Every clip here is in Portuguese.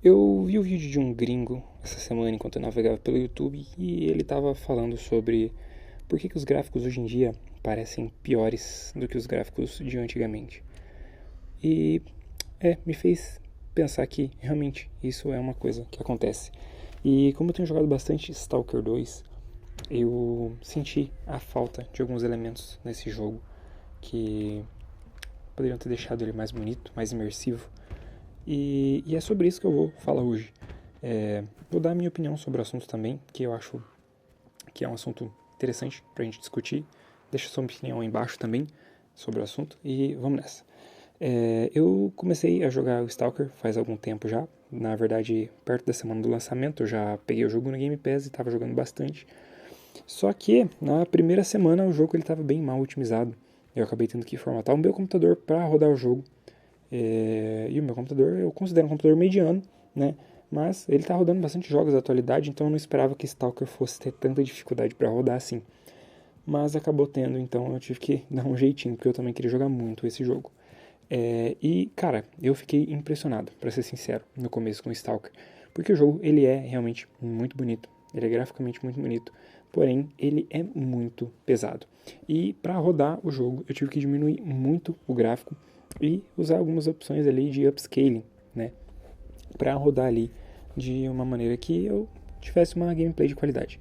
Eu vi o vídeo de um gringo essa semana enquanto eu navegava pelo YouTube e ele estava falando sobre por que os gráficos hoje em dia parecem piores do que os gráficos de antigamente. E me fez pensar que realmente isso é uma coisa que acontece. E como eu tenho jogado bastante Stalker 2, eu senti a falta de alguns elementos nesse jogo que poderiam ter deixado ele mais bonito, mais imersivo. E é sobre isso que eu vou falar hoje. Vou dar a minha opinião sobre o assunto também, que eu acho que é um assunto interessante pra gente discutir. Deixa sua opinião aí embaixo também sobre o assunto e vamos nessa. Eu comecei a jogar o Stalker faz algum tempo já. Na verdade, perto da semana do lançamento, eu já peguei o jogo no Game Pass e estava jogando bastante. Só que na primeira semana o jogo estava bem mal otimizado. Eu acabei tendo que formatar o meu computador para rodar o jogo. E o meu computador eu considero um computador mediano, né? Mas ele está rodando bastante jogos da atualidade, então eu não esperava que Stalker fosse ter tanta dificuldade para rodar assim. Mas acabou tendo, então eu tive que dar um jeitinho, porque eu também queria jogar muito esse jogo. Cara, eu fiquei impressionado, para ser sincero, no começo com Stalker. Porque o jogo, ele é realmente muito bonito. Ele é graficamente muito bonito. Porém, ele é muito pesado. E para rodar o jogo, eu tive que diminuir muito o gráfico e usar algumas opções ali de upscaling, né? Para rodar ali de uma maneira que eu tivesse uma gameplay de qualidade.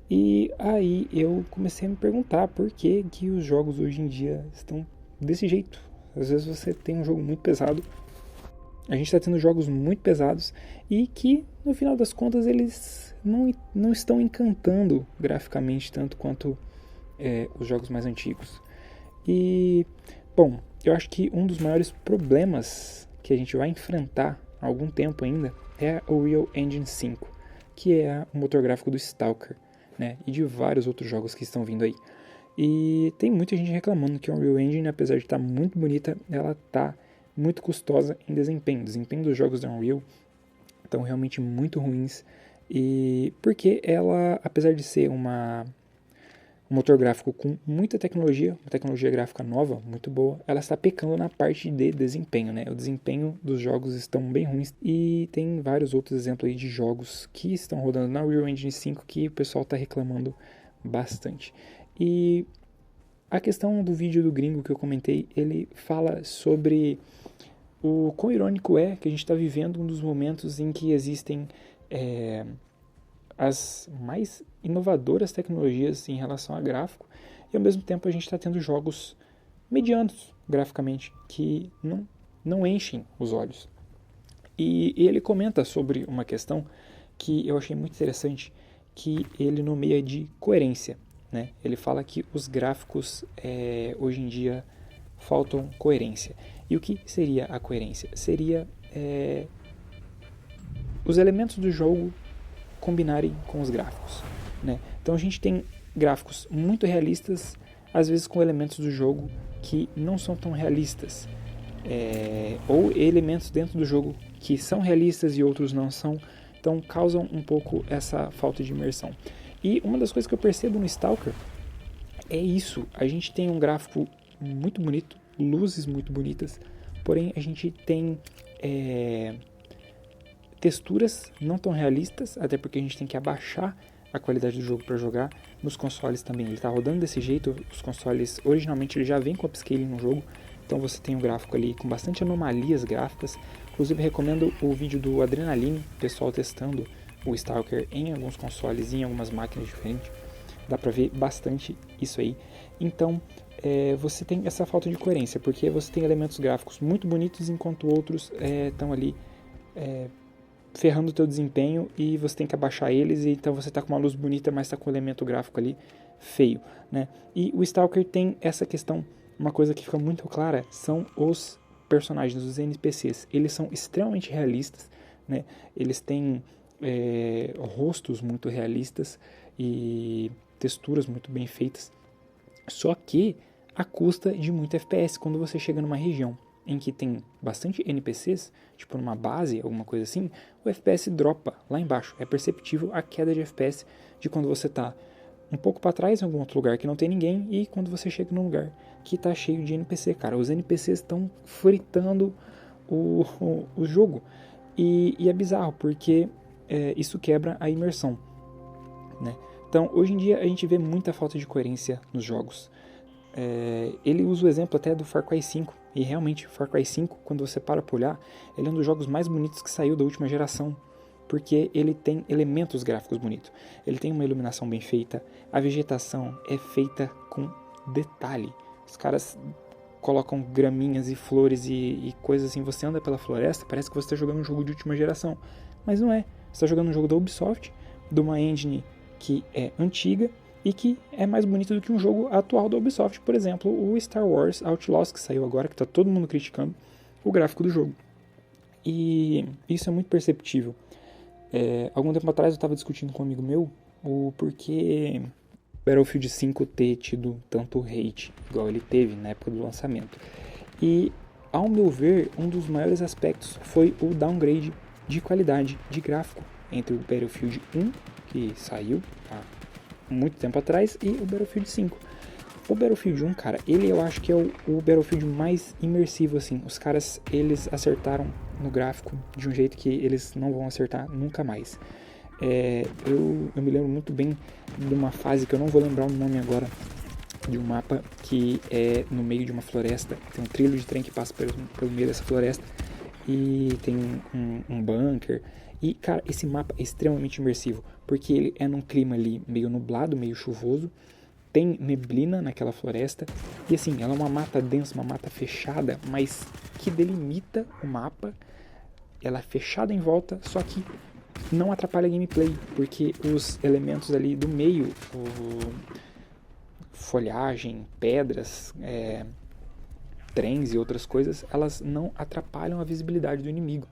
E aí eu comecei a me perguntar por que que os jogos hoje em dia estão desse jeito. Às vezes você tem um jogo muito pesado, a gente está tendo jogos muito pesados e que no final das contas eles não estão encantando graficamente tanto quanto os jogos mais antigos. E, bom, eu acho que um dos maiores problemas que a gente vai enfrentar há algum tempo ainda é o Unreal Engine 5, que é o motor gráfico do Stalker, né? E de vários outros jogos que estão vindo aí. E tem muita gente reclamando que a Unreal Engine, apesar de estar muito bonita, ela está muito custosa em desempenho. O desempenho dos jogos da Unreal estão realmente muito ruins. E porque ela, apesar de ser um motor gráfico com muita tecnologia, uma tecnologia gráfica nova, muito boa, ela está pecando na parte de desempenho, né? O desempenho dos jogos estão bem ruins e tem vários outros exemplos aí de jogos que estão rodando na Unreal Engine 5 que o pessoal está reclamando bastante. E a questão do vídeo do gringo que eu comentei, ele fala sobre o quão irônico é que a gente está vivendo um dos momentos em que existem as mais inovadoras tecnologias em relação a gráfico e ao mesmo tempo a gente está tendo jogos medianos graficamente que não enchem os olhos. E ele comenta sobre uma questão que eu achei muito interessante, que ele nomeia de coerência. Né? Ele fala que os gráficos hoje em dia faltam coerência. E o que seria a coerência? Seria os elementos do jogo combinarem com os gráficos. Né? Então a gente tem gráficos muito realistas, às vezes com elementos do jogo que não são tão realistas. Ou elementos dentro do jogo que são realistas e outros não são. Então causam um pouco essa falta de imersão. E uma das coisas que eu percebo no Stalker é isso. A gente tem um gráfico muito bonito, luzes muito bonitas, porém a gente tem texturas não tão realistas, até porque a gente tem que abaixar a qualidade do jogo para jogar. Nos consoles também ele está rodando desse jeito. Os consoles originalmente ele já vem com upscaling no jogo, então você tem um gráfico ali com bastante anomalias gráficas. Inclusive recomendo o vídeo do Adrenaline, pessoal testando o Stalker em alguns consoles e em algumas máquinas diferentes. Dá pra ver bastante isso aí. Então você tem essa falta de coerência, porque você tem elementos gráficos muito bonitos enquanto outros estão ali ferrando o teu desempenho e você tem que abaixar eles, e então você tá com uma luz bonita, mas tá com um elemento gráfico ali feio, né? E o Stalker tem essa questão, uma coisa que fica muito clara, são os personagens, os NPCs. Eles são extremamente realistas, né? Eles têm rostos muito realistas e texturas muito bem feitas, só que a custa de muito FPS. Quando você chega numa região em que tem bastante NPCs, tipo numa base, alguma coisa assim, o FPS dropa lá embaixo. É perceptível a queda de FPS de quando você está um pouco para trás em algum outro lugar que não tem ninguém e quando você chega num lugar que está cheio de NPC, cara. Os NPCs estão fritando o jogo. E é bizarro, porque isso quebra a imersão, né? Então, hoje em dia, a gente vê muita falta de coerência nos jogos. Ele usa o exemplo até do Far Cry 5, e realmente, Far Cry 5, quando você para pra olhar, ele é um dos jogos mais bonitos que saiu da última geração, porque ele tem elementos gráficos bonitos. Ele tem uma iluminação bem feita, a vegetação é feita com detalhe. Os caras colocam graminhas e flores e coisas assim, você anda pela floresta, parece que você está jogando um jogo de última geração, mas não é. Você está jogando um jogo da Ubisoft, de uma engine que é antiga e que é mais bonito do que um jogo atual da Ubisoft, por exemplo, o Star Wars Outlaws, que saiu agora, que está todo mundo criticando o gráfico do jogo. E isso é muito perceptível. Algum tempo atrás eu estava discutindo com um amigo meu o porquê Battlefield 5 ter tido tanto hate, igual ele teve na época do lançamento. E, ao meu ver, um dos maiores aspectos foi o downgrade de qualidade de gráfico entre o Battlefield 1, que saiu há muito tempo atrás, e o Battlefield 5. O Battlefield 1, cara, ele eu acho que é o Battlefield mais imersivo, assim. Os caras, eles acertaram no gráfico de um jeito que eles não vão acertar nunca mais. Eu me lembro muito bem de uma fase que eu não vou lembrar o nome agora, de um mapa que é no meio de uma floresta. Tem um trilho de trem que passa pelo meio dessa floresta e tem um bunker. E, cara, esse mapa é extremamente imersivo, porque ele é num clima ali meio nublado, meio chuvoso. Tem neblina naquela floresta. E assim, ela é uma mata densa, uma mata fechada, mas que delimita o mapa. Ela é fechada em volta, só que não atrapalha a gameplay, porque os elementos ali do meio, folhagem, pedras, trens e outras coisas, elas não atrapalham a visibilidade do inimigo.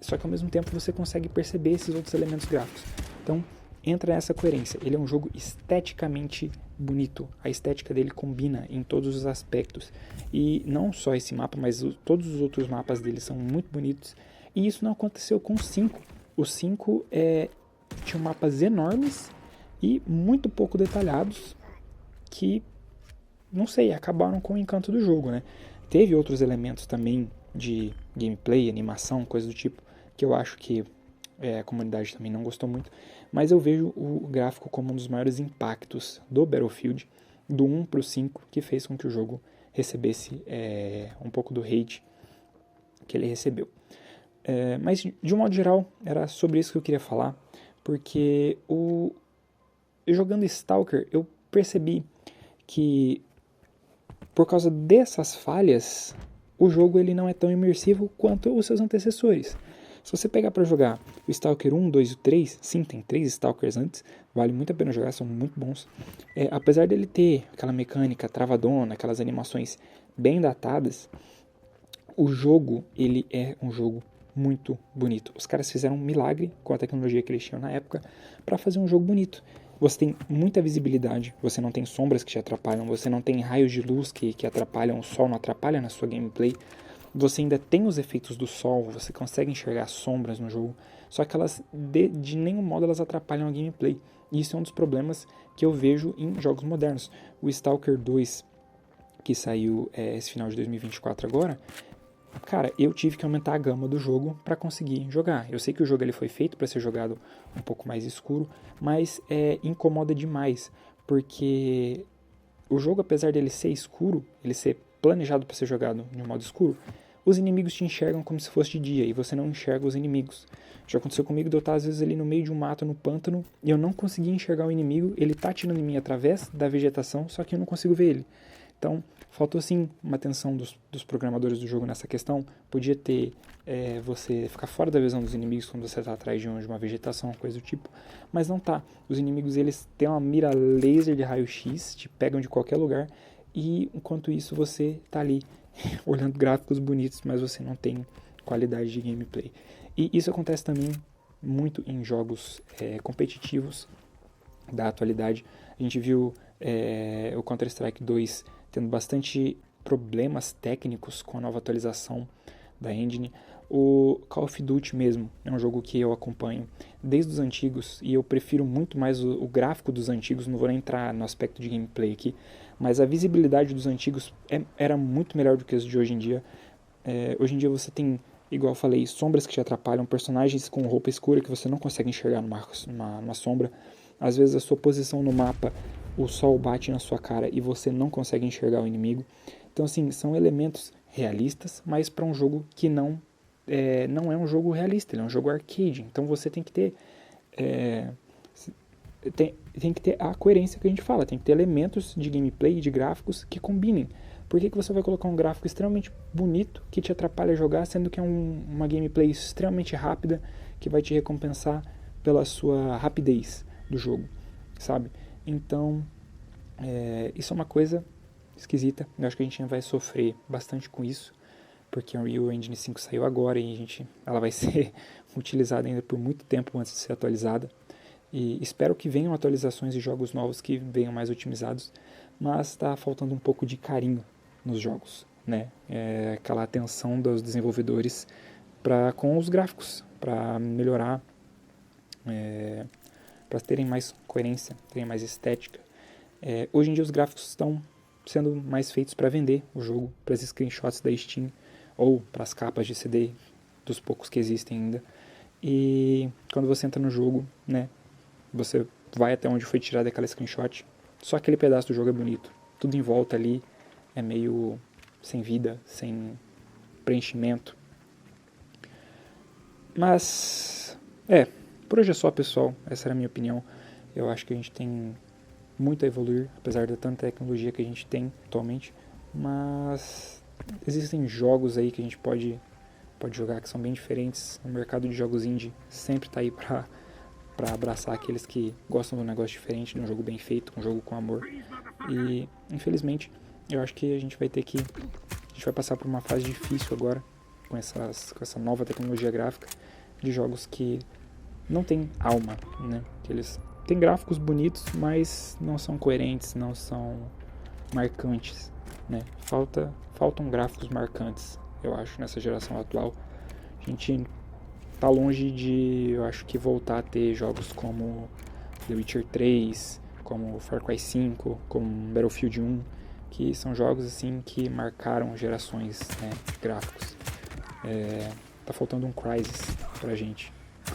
Só que ao mesmo tempo você consegue perceber esses outros elementos gráficos. Então entra nessa coerência. Ele é um jogo esteticamente bonito. A estética dele combina em todos os aspectos. E não só esse mapa, mas todos os outros mapas dele são muito bonitos. E isso não aconteceu com o 5. O 5 tinha mapas enormes e muito pouco detalhados que, não sei, acabaram com o encanto do jogo, né? Teve outros elementos também de gameplay, animação, coisa do tipo, que eu acho que a comunidade também não gostou muito, mas eu vejo o gráfico como um dos maiores impactos do Battlefield, do 1 pro 5, que fez com que o jogo recebesse um pouco do hate que ele recebeu. Mas, de um modo geral, era sobre isso que eu queria falar, porque jogando Stalker, eu percebi que, por causa dessas falhas, o jogo ele não é tão imersivo quanto os seus antecessores. Se você pegar para jogar o Stalker 1, 2 e 3, sim, tem 3 Stalkers antes, vale muito a pena jogar, são muito bons. Apesar dele ter aquela mecânica travadona, aquelas animações bem datadas, o jogo ele é um jogo muito bonito. Os caras fizeram um milagre com a tecnologia que eles tinham na época para fazer um jogo bonito. Você tem muita visibilidade, você não tem sombras que te atrapalham, você não tem raios de luz que atrapalham, o sol não atrapalha na sua gameplay. Você ainda tem os efeitos do sol, você consegue enxergar sombras no jogo, só que elas, de nenhum modo, elas atrapalham a gameplay. E isso é um dos problemas que eu vejo em jogos modernos. O Stalker 2, que saiu esse final de 2024 agora, cara, eu tive que aumentar a gama do jogo para conseguir jogar. Eu sei que o jogo ele foi feito para ser jogado um pouco mais escuro, mas incomoda demais, porque o jogo, apesar dele ser escuro, ele ser planejado para ser jogado em um modo escuro, os inimigos te enxergam como se fosse de dia e você não enxerga os inimigos. Já aconteceu comigo de eu estar às vezes ali no meio de um mato, no pântano, e eu não conseguia enxergar o inimigo, ele tá atirando em mim através da vegetação, só que eu não consigo ver ele. Então, faltou sim uma atenção dos programadores do jogo nessa questão. Podia ter você ficar fora da visão dos inimigos quando você está atrás de uma vegetação, coisa do tipo, mas não tá. Os inimigos eles têm uma mira laser de raio-x, te pegam de qualquer lugar, e enquanto isso você tá ali olhando gráficos bonitos, mas você não tem qualidade de gameplay. E isso acontece também muito em jogos competitivos da atualidade. A gente viu o Counter-Strike 2 tendo bastante problemas técnicos com a nova atualização da engine. O Call of Duty mesmo é um jogo que eu acompanho desde os antigos e eu prefiro muito mais o gráfico dos antigos, não vou nem entrar no aspecto de gameplay aqui, mas a visibilidade dos antigos era muito melhor do que os de hoje em dia. Hoje em dia você tem igual eu falei, sombras que te atrapalham, personagens com roupa escura que você não consegue enxergar numa sombra. Às vezes a sua posição no mapa, o sol bate na sua cara e você não consegue enxergar o inimigo. Então, assim, são elementos realistas, mas para um jogo que não é um jogo realista, ele é um jogo arcade. Então você tem que ter tem que ter a coerência que a gente fala, tem que ter elementos de gameplay e de gráficos que combinem. Por que você vai colocar um gráfico extremamente bonito que te atrapalha a jogar, sendo que é uma gameplay extremamente rápida que vai te recompensar pela sua rapidez do jogo, sabe? Então, isso é uma coisa esquisita. Eu acho que a gente vai sofrer bastante com isso, porque a Unreal Engine 5 saiu agora e ela vai ser utilizada ainda por muito tempo antes de ser atualizada. E espero que venham atualizações e jogos novos que venham mais otimizados, mas está faltando um pouco de carinho nos jogos, né? Aquela atenção dos desenvolvedores com os gráficos, para melhorar, para terem mais coerência, terem mais estética. Hoje em dia os gráficos estão sendo mais feitos para vender o jogo, para as screenshots da Steam ou para as capas de CD, dos poucos que existem ainda. E quando você entra no jogo, né, você vai até onde foi tirada aquela screenshot, só aquele pedaço do jogo é bonito. Tudo em volta ali é meio sem vida, sem preenchimento. Mas, por hoje é só, pessoal. Essa era a minha opinião. Eu acho que a gente tem muito a evoluir, apesar da tanta tecnologia que a gente tem atualmente. Mas existem jogos aí que a gente pode jogar que são bem diferentes. O mercado de jogos indie sempre está aí para abraçar aqueles que gostam de um negócio diferente, de um jogo bem feito, um jogo com amor. E, infelizmente, eu acho que a gente vai passar por uma fase difícil agora, com essa nova tecnologia gráfica, de jogos que não tem alma, né? Que eles têm gráficos bonitos, mas não são coerentes, não são marcantes, né? Faltam gráficos marcantes, eu acho, nessa geração atual. A gente tá longe de, eu acho, que voltar a ter jogos como The Witcher 3, como Far Cry 5, como Battlefield 1, que são jogos assim que marcaram gerações, né, de gráficos. Tá faltando um Crysis pra gente,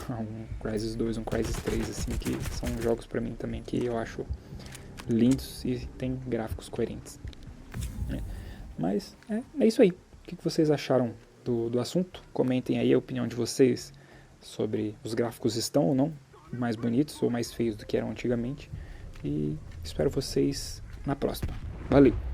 um Crysis 2, um Crysis 3, assim, que são jogos pra mim também que eu acho lindos e tem gráficos coerentes, né? Mas é isso aí. O que vocês acharam do assunto? Comentem aí a opinião de vocês sobre os gráficos estão ou não mais bonitos ou mais feios do que eram antigamente. E espero vocês na próxima. Valeu!